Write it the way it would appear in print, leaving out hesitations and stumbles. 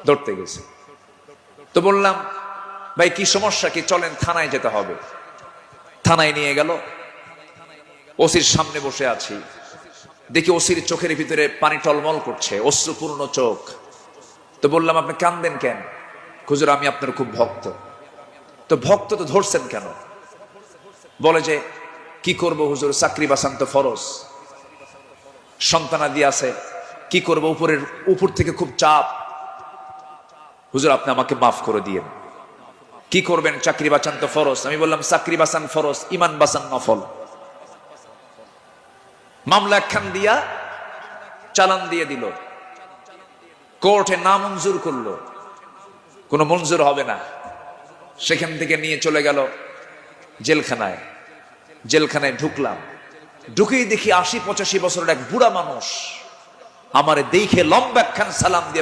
ধরতে গেছে। তো বললাম, ভাই কি সমস্যা, কি চলেন থানায় যেতে হবে। থানায় নিয়ে গেল, ওসির সামনে বসে আছি, দেখি ওসির চোখের ভিতরে পানি টলমল করছে, অশ্রুপূর্ণ চোখ। তো বললাম, আপনি কান্দেন কেন? হুজুর আমি আপনার খুব ভক্ত। তো ভক্ত তো ধরছেন কেন? বলে যে কি করব হুজুর, চাকরি বাসান তো ফরজ, সন্তানাদি আছে, কি করব, উপর থেকে খুব চাপ। হুজুর আপনি আমাকে মাফ করে দিয়েন। কি করবেন, চাকরি বাঁচান তো ফরজ। আমি বললাম, চাকরি বাঁচান ফরজ, ইমান বাঁচান নফল। মামলা একখান দিয়া চালান দিয়ে দিল, কোর্টে না মঞ্জুর করলো, কোনো মঞ্জুর হবে না। সেখান থেকে নিয়ে চলে গেল জেলখানায়। জেলখানায় ঢুকলাম, ঢুকেই দেখি ৮০-৮৫ বছরের এক বুড়া মানুষ আমারে দেখে লম্বা একখান সালাম দিয়ে